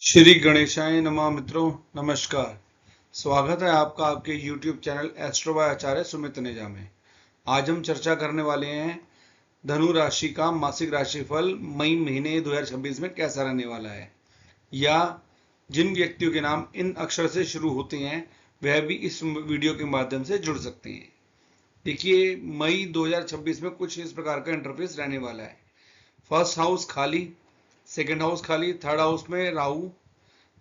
श्री गणेशाय नमः। मित्रों नमस्कार। स्वागत है आपका आपके YouTube चैनल एस्ट्रो बाय आचार्य सुमित नेजा में। आज हम चर्चा करने वाले हैं धनु राशि का मासिक राशिफल मई महीने 2026 में कैसा रहने वाला है, या जिन व्यक्तियों के नाम इन अक्षर से शुरू होते हैं वह भी इस वीडियो के माध्यम से जुड़ सकते हैं। देखिए, मई 2026 में कुछ इस प्रकार का इंटरफेस रहने वाला है। फर्स्ट हाउस खाली, सेकेंड हाउस खाली, थर्ड हाउस में राहु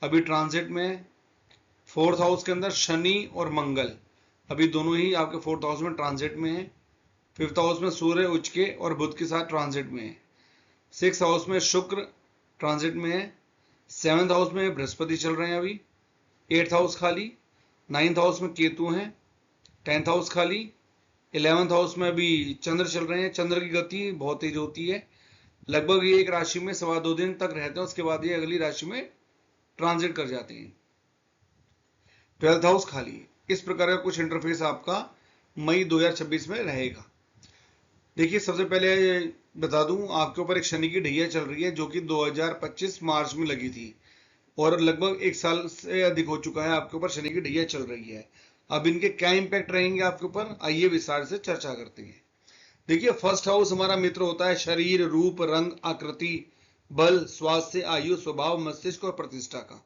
अभी ट्रांजिट में, फोर्थ हाउस के अंदर शनि और मंगल अभी दोनों ही आपके फोर्थ हाउस में ट्रांजिट में है। फिफ्थ हाउस में सूर्य उच्च के और बुध के साथ ट्रांजिट में है। सिक्स हाउस में शुक्र ट्रांजिट में है। सेवंथ हाउस में बृहस्पति चल रहे हैं अभी। एट्थ हाउस खाली। नाइन्थ हाउस में केतु हैं। टेंथ हाउस खाली। 11th हाउस में अभी चंद्र चल रहे हैं। चंद्र की गति बहुत तेज होती है, लगभग ये एक राशि में 2.25 दिन तक रहते हैं, उसके बाद ये अगली राशि में ट्रांजिट कर जाते हैं। 12th हाउस खाली। इस प्रकार का कुछ इंटरफेस आपका मई 2026 में रहेगा। देखिए, सबसे पहले बता दूं, आपके ऊपर एक शनि की ढैया चल रही है जो कि 2025 मार्च में लगी थी और लगभग एक साल से अधिक हो चुका है आपके ऊपर शनि की ढैया चल रही है। अब इनके क्या इंपैक्ट रहेंगे आपके ऊपर, आइए विस्तार से चर्चा करते हैं। देखिए, फर्स्ट हाउस हमारा मित्र होता है शरीर, रूप, रंग, आकृति, बल, स्वास्थ्य, आयु, स्वभाव, मस्तिष्क और प्रतिष्ठा का।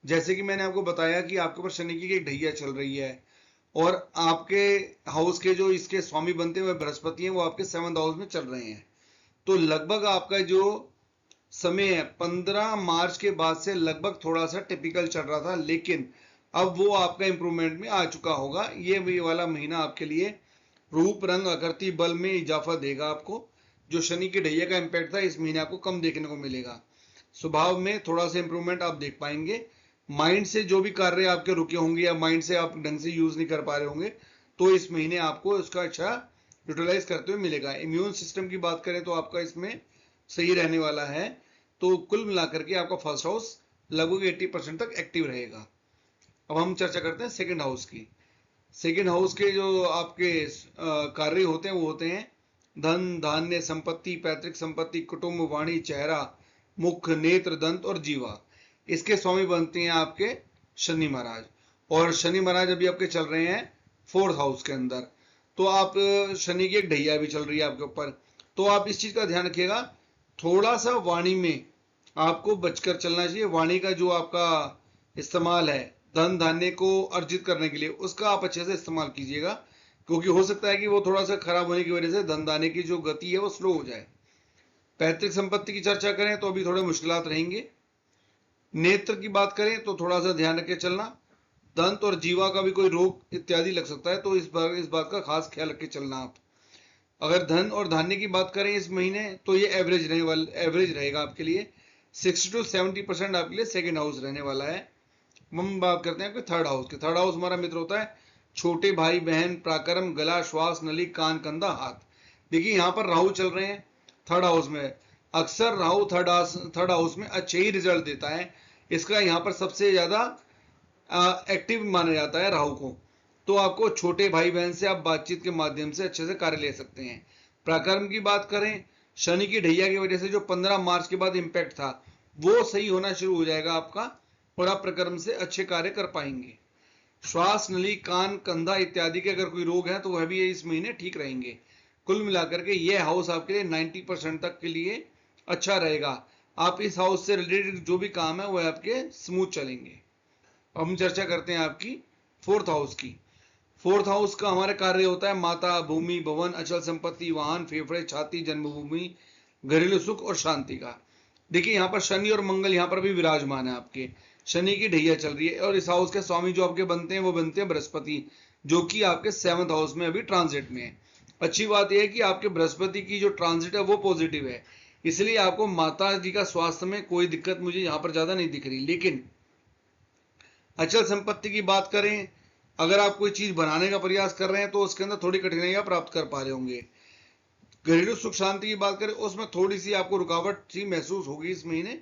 जैसे कि मैंने आपको बताया कि आपके ऊपर शनि की एक ढैया चल रही है और आपके हाउस के जो इसके स्वामी बनते हुए बृहस्पति हैं वो आपके 7th हाउस में चल रहे हैं। तो लगभग आपका जो समय है 15 मार्च के बाद से लगभग थोड़ा सा टिपिकल चल रहा था, लेकिन अब वो आपका इंप्रूवमेंट में आ चुका होगा। ये वाला महीना आपके लिए रूप, रंग, आकृति, बल में इजाफा देगा आपको। जो शनि की ढैया का इंपैक्ट था इस महीने आपको कम देखने को मिलेगा। स्वभाव में थोड़ा सा इंप्रूवमेंट आप देख पाएंगे। माइंड से जो भी कार्य आपके रुके होंगे या माइंड से आप ढंग से यूज नहीं कर पा रहे होंगे, तो इस महीने आपको उसका अच्छा यूटिलाइज करते हुए मिलेगा। इम्यून सिस्टम की बात करें तो आपका इसमें सही रहने वाला है। तो कुल मिलाकर के आपका फर्स्ट हाउस लगभग 80% तक एक्टिव रहेगा। अब हम चर्चा करते हैं सेकेंड हाउस की। सेकेंड हाउस के जो आपके कार्य होते हैं वो होते हैं धन, धान्य, संपत्ति, पैतृक संपत्ति, कुटुंब, वाणी, चेहरा, मुख, नेत्र, दंत और जीवा। इसके स्वामी बनते हैं आपके शनि महाराज, और शनि महाराज अभी आपके चल रहे हैं फोर्थ हाउस के अंदर। तो आप शनि की एक ढैया भी चल रही है आपके ऊपर, तो आप इस चीज का ध्यान रखिएगा, थोड़ा सा वाणी में आपको बचकर चलना चाहिए। वाणी का जो आपका इस्तेमाल है धन धान्य को अर्जित करने के लिए, उसका आप अच्छे से इस्तेमाल कीजिएगा, क्योंकि हो सकता है कि वो थोड़ा सा खराब होने की वजह से धन धान्य की जो गति है वो स्लो हो जाए। पैतृक संपत्ति की चर्चा करें तो अभी थोड़े मुश्किलात रहेंगे। नेत्र की बात करें तो थोड़ा सा ध्यान रख के चलना। दंत और जीवा का भी कोई रोग इत्यादि लग सकता है, तो इस बात का खास ख्याल रख के चलना आप। अगर धन और धान्य की बात करें इस महीने, तो ये एवरेज रहेगा आपके लिए। 60 to 70% आपके लिए सेकेंड हाउस रहने वाला है। हम बात करते हैं आपके थर्ड हाउस की। थर्ड हाउस हमारा मित्र होता है छोटे भाई बहन, पराक्रम, गला, श्वास नली, कान, कंधा, हाथ। देखिए, यहाँ पर राहु चल रहे हैं थर्ड हाउस में। अक्सर राहु थर्ड हाउस में अच्छे ही रिजल्ट देता है। इसका यहाँ पर सबसे ज्यादा एक्टिव माना जाता है राहु को। तो आपको छोटे भाई बहन से आप बातचीत के माध्यम से अच्छे से कार्य ले सकते हैं। पराक्रम की बात करें, शनि की ढैया की वजह से जो 15 मार्च के बाद इंपैक्ट था वो सही होना शुरू हो जाएगा आपका, और आप प्रक्रम से अच्छे कार्य कर पाएंगे। श्वास नली, कान, कंधा इत्यादि के अगर कोई रोग है तो वह भी इस महीने ठीक रहेंगे। कुल मिलाकर के यह हाउस आपके लिए 90% तक के लिए अच्छा रहेगा। आप इस हाउस से रिलेटेड जो भी काम है वह आपके स्मूथ चलेंगे। अब हम चर्चा करते हैं आपकी फोर्थ हाउस की। फोर्थ हाउस का हमारे कार्य होता है माता, भूमि, भवन, अचल संपत्ति, वाहन, फेफड़े, छाती, जन्मभूमि, घरेलू सुख और शांति का। देखिए, यहाँ पर शनि और मंगल यहाँ पर भी विराजमान है आपके। शनि की ढैया चल रही है और इस हाउस के स्वामी जो आपके बनते हैं वो बनते हैं बृहस्पति, जो कि आपके 7th हाउस में अभी ट्रांजिट में है। अच्छी बात यह है कि आपके बृहस्पति की जो ट्रांजिट है वो पॉजिटिव है, इसलिए आपको माता जी का स्वास्थ्य में कोई दिक्कत मुझे यहाँ पर ज्यादा नहीं दिख रही। लेकिन अचल संपत्ति की बात करें, अगर आप कोई चीज बनाने का प्रयास कर रहे हैं तो उसके अंदर थोड़ी कठिनाइयां प्राप्त कर पा रहे होंगे। घरेलू सुख शांति की बात करें उसमें थोड़ी सी आपको रुकावट सी महसूस होगी इस महीने,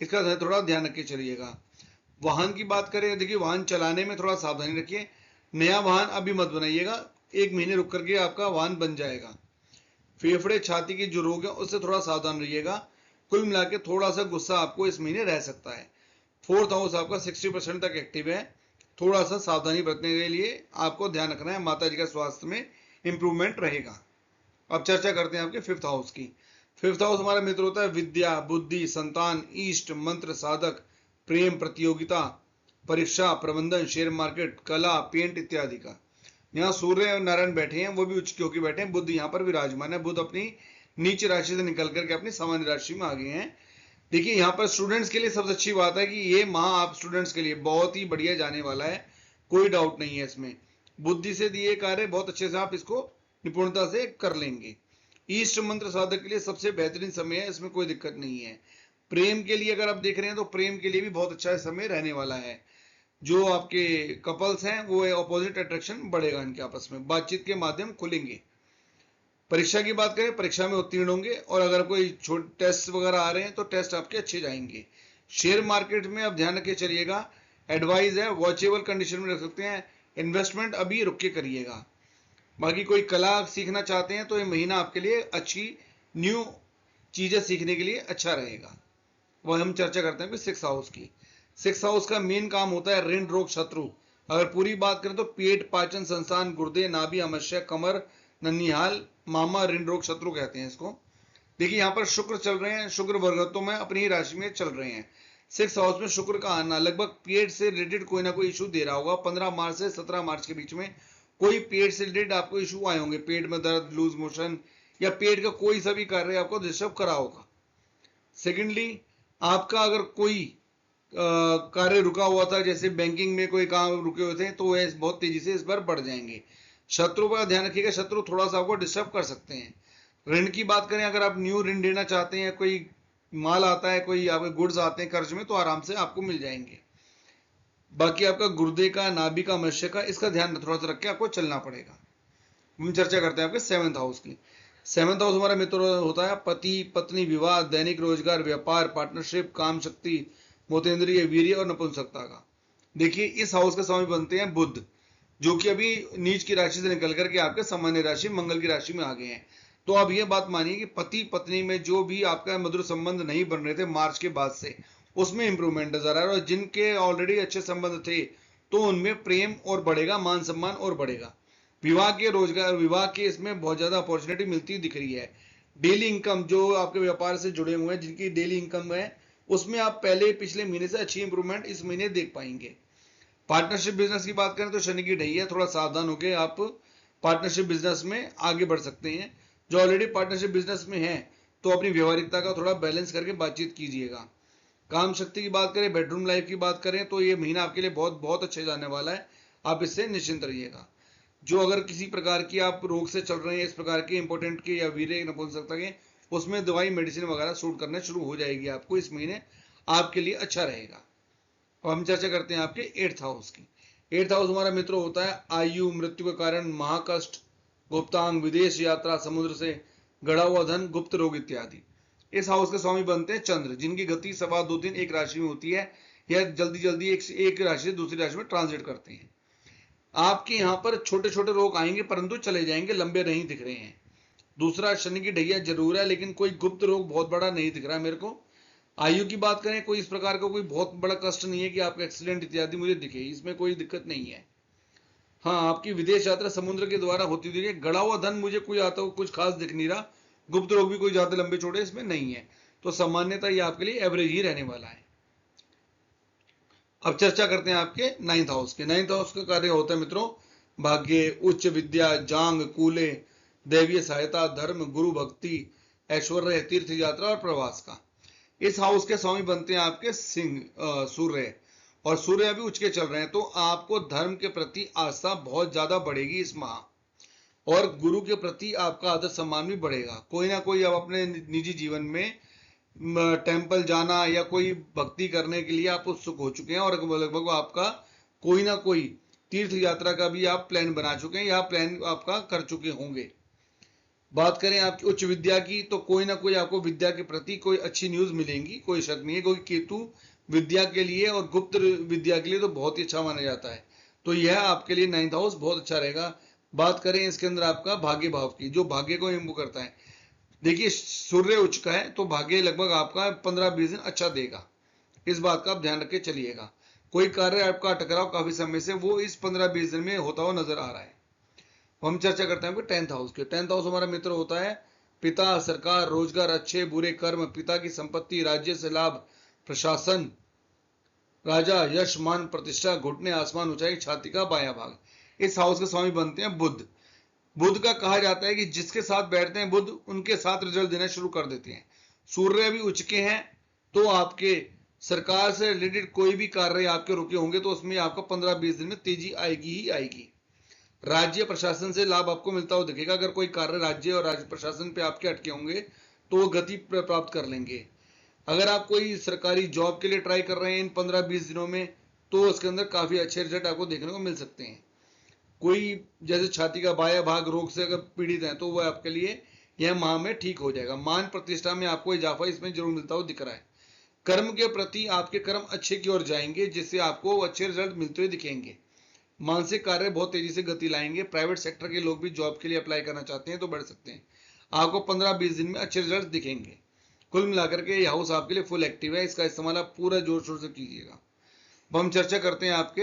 इसका थोड़ा ध्यान रख के चलिएगा। वाहन की बात करें, देखिए वाहन चलाने में थोड़ा सावधानी रखिए। नया वाहन अभी मत बनाइएगा, एक महीने रुक करके आपका वाहन बन जाएगा। फेफड़े, छाती के जो रोग है उससे थोड़ा सावधान रहिएगा। कुल मिला के थोड़ा सा गुस्सा आपको इस महीने रह सकता है। 4th हाउस आपका 60% तक एक्टिव है। थोड़ा सा सावधानी बरतने के लिए आपको ध्यान रखना है, माता जी का स्वास्थ्य में इंप्रूवमेंट रहेगा। अब चर्चा करते हैं आपके 5th हाउस की। 5th हाउस हमारा मित्र होता है विद्या, बुद्धि, संतान, इष्ट, मंत्र साधक, प्रेम, प्रतियोगिता, परीक्षा, प्रबंधन, शेयर मार्केट, कला, पेंट इत्यादि का। यहाँ सूर्य और नारायण बैठे हैं, वो भी उच्च क्योंकि बैठे हैं। बुध यहाँ पर विराजमान है। बुध अपनी नीच राशि से निकल करके अपनी सामान्य राशि में आ गए हैं। देखिए यहाँ पर स्टूडेंट्स के लिए सबसे अच्छी बात है कि ये माह आप स्टूडेंट्स के लिए बहुत ही बढ़िया जाने वाला है, कोई डाउट नहीं है इसमें। बुद्धि से दिए कार्य बहुत अच्छे से आप इसको निपुणता से कर लेंगे। ईष्ट मंत्र साधक के लिए सबसे बेहतरीन समय है, इसमें कोई दिक्कत नहीं है। प्रेम के लिए अगर आप देख रहे हैं तो प्रेम के लिए भी बहुत अच्छा समय रहने वाला है। जो आपके कपल्स हैं वो ऑपोजिट अट्रैक्शन बढ़ेगा, इनके आपस में बातचीत के माध्यम खुलेंगे। परीक्षा की बात करें, परीक्षा में उत्तीर्ण होंगे, और अगर कोई छोटे टेस्ट वगैरह आ रहे हैं तो टेस्ट आपके अच्छे जाएंगे। शेयर मार्केट में आप ध्यान रखे चलिएगा, एडवाइस है वॉचेबल कंडीशन में रख सकते हैं। इन्वेस्टमेंट अभी रुक के करिएगा। बाकी कोई कला सीखना चाहते हैं तो ये महीना आपके लिए अच्छी न्यू चीजें सीखने के लिए अच्छा रहेगा। वह हम चर्चा करते हैं 6th हाउस की। 6th हाउस का मेन काम होता है ऋण, रोग, शत्रु। अगर पूरी बात करें तो पेट, पाचन, संस्थान, गुर्दे, नाभि, आमाशय, कमर, ननिहाल, मामा, ऋण, रोग, शत्रु कहते हैं इसको। देखिए यहाँ पर शुक्र चल रहे हैं, शुक्र वर्गत्व में अपनी ही राशि में चल रहे हैं। 6th हाउस में शुक्र का आना लगभग पेट से रिलेटेड कोई ना कोई इशू दे रहा होगा। 15 मार्च से 17 मार्च के बीच में कोई पेट से रिलेटेड आपको इशू आए होंगे, पेट में दर्द, लूज मोशन, या पेट का कोई सा भी कार्य आपको डिस्टर्ब करा होगा। सेकेंडली, आपका अगर कोई कार्य रुका हुआ था, जैसे बैंकिंग में कोई काम रुके हुए थे, तो वह बहुत तेजी से इस बार बढ़ जाएंगे। शत्रु पर ध्यान रखिएगा, शत्रु थोड़ा सा आपको डिस्टर्ब कर सकते हैं। ऋण की बात करें, अगर आप न्यू ऋण लेना चाहते हैं, कोई माल आता है, कोई आपके गुड्स आते हैं कर्ज में, तो आराम से आपको मिल जाएंगे। बाकी आपका गुर्दे का, नाभि का, मनुष्य का, इसका ध्यान थोड़ा सा रख के आपको चलना पड़ेगा। हम चर्चा करते हैं आपके 7th हाउस की। 7th हाउस हमारा मित्र होता है पति पत्नी, विवाह, दैनिक रोजगार, व्यापार, पार्टनरशिप, काम शक्ति, मोतेंद्रिय, वीर्य और नपुंसकता का। देखिए इस हाउस के स्वामी बनते हैं बुध, जो कि अभी नीच की राशि से निकल करके आपके सामान्य राशि मंगल की राशि में आ गए हैं। तो आप ये बात मानिए कि पति पत्नी में जो भी आपका मधुर संबंध नहीं बन रहे थे मार्च के बाद से, उसमें इंप्रूवमेंट नजर आ रहा है। और जिनके ऑलरेडी अच्छे संबंध थे तो उनमें प्रेम और बढ़ेगा, मान सम्मान और बढ़ेगा। विवाह के रोजगार, विवाह के इसमें बहुत ज्यादा अपॉर्चुनिटी मिलती दिख रही है। डेली इनकम जो आपके व्यापार से जुड़े हुए हैं, जिनकी डेली इनकम है, उसमें आप पहले पिछले महीने से अच्छी इंप्रूवमेंट इस महीने देख पाएंगे। पार्टनरशिप बिजनेस की बात करें तो शनि की ढही है, थोड़ा सावधान होकर आप पार्टनरशिप बिजनेस में आगे बढ़ सकते हैं। जो ऑलरेडी पार्टनरशिप बिजनेस में है तो अपनी व्यवहारिकता का थोड़ा बैलेंस करके बातचीत कीजिएगा। काम शक्ति की बात करें, बेडरूम लाइफ की बात करें, तो ये महीना आपके लिए बहुत बहुत अच्छे जाने वाला है। आप इससे निश्चिंत रहिएगा। जो अगर किसी प्रकार की आप रोग से चल रहे हैं, इस प्रकार के इंपोर्टेंट के या वीर्य नपुंसकता के, उसमें दवाई मेडिसिन वगैरह सूट करने शुरू हो जाएगी आपको। इस महीने आपके लिए अच्छा रहेगा। अब हम चर्चा करते हैं आपके 8th हाउस की। 8th हाउस हमारा मित्र होता है आयु, मृत्यु के कारण महाकष्ट, गुप्तांग, विदेश यात्रा, समुद्र से गड़ा हुआ धन, गुप्त रोग इत्यादि। इस हाउस के स्वामी बनते हैं चंद्र, जिनकी गति 2.25 एक राशि में होती है, या जल्दी जल्दी एक राशि से दूसरी राशि में ट्रांजिट करते हैं। आपके यहाँ पर छोटे छोटे रोग आएंगे परंतु चले जाएंगे, लंबे नहीं दिख रहे हैं। दूसरा, शनि की ढैया जरूर है, लेकिन कोई गुप्त रोग बहुत बड़ा नहीं दिख रहा है मेरे को। आयु की बात करें, कोई इस प्रकार का कोई बहुत बड़ा कष्ट नहीं है कि आपका एक्सीडेंट इत्यादि मुझे दिखे, इसमें कोई दिक्कत नहीं है। हाँ, आपकी विदेश यात्रा समुद्र के द्वारा होती हुई है। गड़ा हुआ धन मुझे कोई आता हो कुछ खास दिख नहीं रहा। गुप्त रोग भी कोई ज्यादा लंबे छोड़े इसमें नहीं है, तो सामान्यतः ये आपके लिए एवरेज ही रहने वाला है। अब चर्चा करते हैं आपके 9th हाउस के। 9th हाउस का कार्य होता है मित्रों भाग्य, उच्च विद्या, जांग, कूले, दैवीय सहायता, धर्म, गुरु भक्ति, ऐश्वर्य, तीर्थ यात्रा और प्रवास का। इस हाउस के स्वामी बनते हैं आपके सिंह सूर्य, और सूर्य अभी उच्च के चल रहे हैं, तो आपको धर्म के प्रति आस्था बहुत ज्यादा बढ़ेगी इस माह, और गुरु के प्रति आपका आदर सम्मान भी बढ़ेगा। कोई ना कोई आप अपने निजी जीवन में टेम्पल जाना या कोई भक्ति करने के लिए आप उत्सुक हो चुके हैं, और लगभग आपका कोई ना कोई तीर्थ यात्रा का भी आप प्लान बना चुके हैं या प्लान आपका कर चुके होंगे। बात करें आपकी उच्च विद्या की, तो कोई ना कोई आपको विद्या के प्रति कोई अच्छी न्यूज मिलेंगी, कोई शक नहीं है, क्योंकि केतु विद्या के लिए और गुप्त विद्या के लिए तो बहुत ही अच्छा माना जाता है। तो यह आपके लिए 9th हाउस बहुत अच्छा रहेगा। बात करें इसके अंदर आपका भाग्य भाव की, जो भाग्य को इंप्रूव करता है। देखिए सूर्य उच्च का है तो भाग्य लगभग आपका 15-20 दिन अच्छा देगा। इस बात का आप ध्यान रख के चलिएगा। कोई कार्य आपका टकराव काफी समय से वो इस 15-20 दिन में होता हुआ नजर आ रहा है। हम चर्चा करते हैं 10th हाउस के। 10th हाउस हमारा मित्र होता है पिता, सरकार, रोजगार, अच्छे बुरे कर्म, पिता की संपत्ति, राज्य से लाभ, प्रशासन, राजा, यश, मान, प्रतिष्ठा, घुटने, आसमान, ऊंचाई, छाती का बायां भाग। इस हाउस के स्वामी बनते हैं बुध। बुध का कहा जाता है कि जिसके साथ बैठते हैं बुध उनके साथ रिजल्ट देना शुरू कर देते हैं। सूर्य भी उच्च के हैं तो आपके सरकार से रिलेटेड कोई भी कार्य आपके रुके होंगे तो उसमें आपको 15-20 दिन में तेजी आएगी ही आएगी। राज्य प्रशासन से लाभ आपको मिलता हुआ दिखेगा। अगर कोई कार्य राज्य और राज्य प्रशासन पे आपके अटके होंगे तो वो गति प्राप्त कर लेंगे। अगर आप कोई सरकारी जॉब के लिए ट्राई कर रहे हैं इन 15-20 दिनों में तो उसके अंदर काफी अच्छे रिजल्ट आपको देखने को मिल सकते हैं। कोई जैसे छाती का बाया भाग रोग से अगर पीड़ित हैं तो वह आपके लिए यह माह में ठीक हो जाएगा। मान प्रतिष्ठा में आपको इजाफा इसमें जरूर मिलता हुआ दिख रहा है। कर्म के प्रति आपके कर्म अच्छे की ओर जाएंगे जिससे आपको अच्छे रिजल्ट मिलते हुए दिखेंगे। मानसिक कार्य बहुत तेजी से गति लाएंगे। प्राइवेट सेक्टर के लोग भी जॉब के लिए अप्लाई करना चाहते हैं तो बढ़ सकते हैं। आपको 15-20 दिन में अच्छे रिजल्ट दिखेंगे। कुल मिलाकर के ये हाउस आपके लिए फुल एक्टिव है। इसका इस्तेमाल आप पूरा जोर शोर से कीजिएगा। अब हम चर्चा करते हैं आपके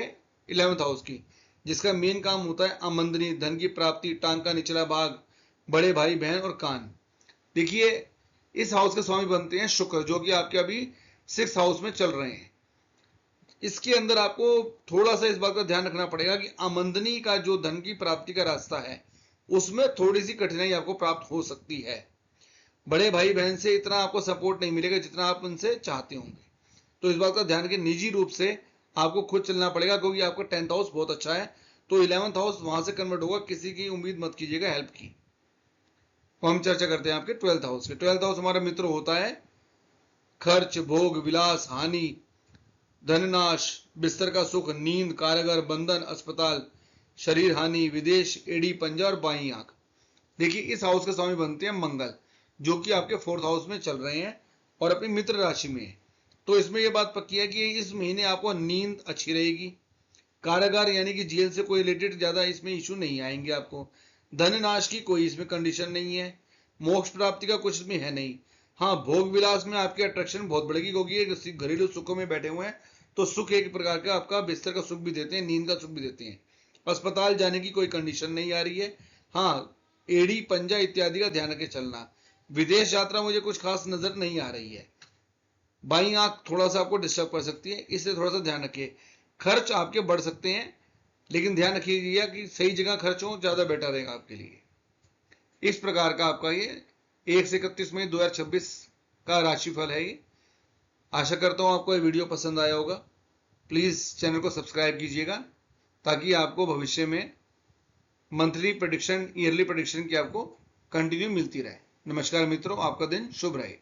11th हाउस की, जिसका मेन काम होता है आमदनी, धन की प्राप्ति, टांग का निचला भाग, बड़े भाई बहन और कान। देखिए इस हाउस के स्वामी बनते हैं शुक्र, जो कि आपके अभी 6th हाउस में चल रहे हैं। इसके अंदर आपको थोड़ा सा इस बात का ध्यान रखना पड़ेगा कि आमदनी का जो धन की प्राप्ति का रास्ता है उसमें थोड़ी सी कठिनाई आपको प्राप्त हो सकती है। बड़े भाई बहन से इतना आपको सपोर्ट नहीं मिलेगा जितना आप उनसे चाहते होंगे, तो इस बात का ध्यान रखें। निजी रूप से आपको खुद चलना पड़ेगा क्योंकि आपका 10th हाउस बहुत अच्छा है तो 11th हाउस वहां से कन्वर्ट होगा। किसी की उम्मीद मत कीजिएगा हेल्प की। तो हम चर्चा करते हैं आपके 12th हाउस के। 12th हाउस हमारा मित्र होता है खर्च, भोग, विलास, हानि, धननाश, बिस्तर का सुख, नींद, कारागार, बंधन, अस्पताल, शरीर हानि, विदेश, एड़ी, पंजा और बाई आंख। देखिए इस हाउस के स्वामी बनते हैं मंगल, जो कि आपके 4th हाउस में चल रहे हैं और अपनी मित्र राशि में है। तो इसमें यह बात पक्की है कि इस महीने आपको नींद अच्छी रहेगी। कारागार यानी कि जेल से कोई रिलेटेड ज्यादा इसमें इशू नहीं आएंगे आपको। धन नाश की कोई इसमें कंडीशन नहीं है। मोक्ष प्राप्ति का कुछ इसमें है नहीं। हाँ, भोग विलास में आपकी अट्रैक्शन बहुत बढ़ेगी क्योंकि घरेलू सुखों में बैठे हुए हैं तो सुख एक प्रकार का आपका बिस्तर का सुख भी देते हैं, नींद का सुख भी देते हैं। अस्पताल जाने की कोई कंडीशन नहीं आ रही है। हाँ, एड़ी, पंजा इत्यादि का ध्यान रखे चलना। विदेश यात्रा मुझे कुछ खास नजर नहीं आ रही है। बाईं आंख थोड़ा सा आपको डिस्टर्ब कर सकती है, इससे थोड़ा सा ध्यान रखिए। खर्च आपके बढ़ सकते हैं लेकिन ध्यान रखिएगा कि सही जगह खर्च हो, ज्यादा बेटर रहेगा आपके लिए। इस प्रकार का आपका ये 1 से 31 मई 2026 का राशिफल है। ये आशा करता हूं आपको ये वीडियो पसंद आया होगा। प्लीज चैनल को सब्सक्राइब कीजिएगा ताकि आपको भविष्य में मंथली प्रेडिक्शन, ईयरली प्रेडिक्शन की आपको कंटिन्यू मिलती रहे। नमस्कार मित्रों, आपका दिन शुभ रहे।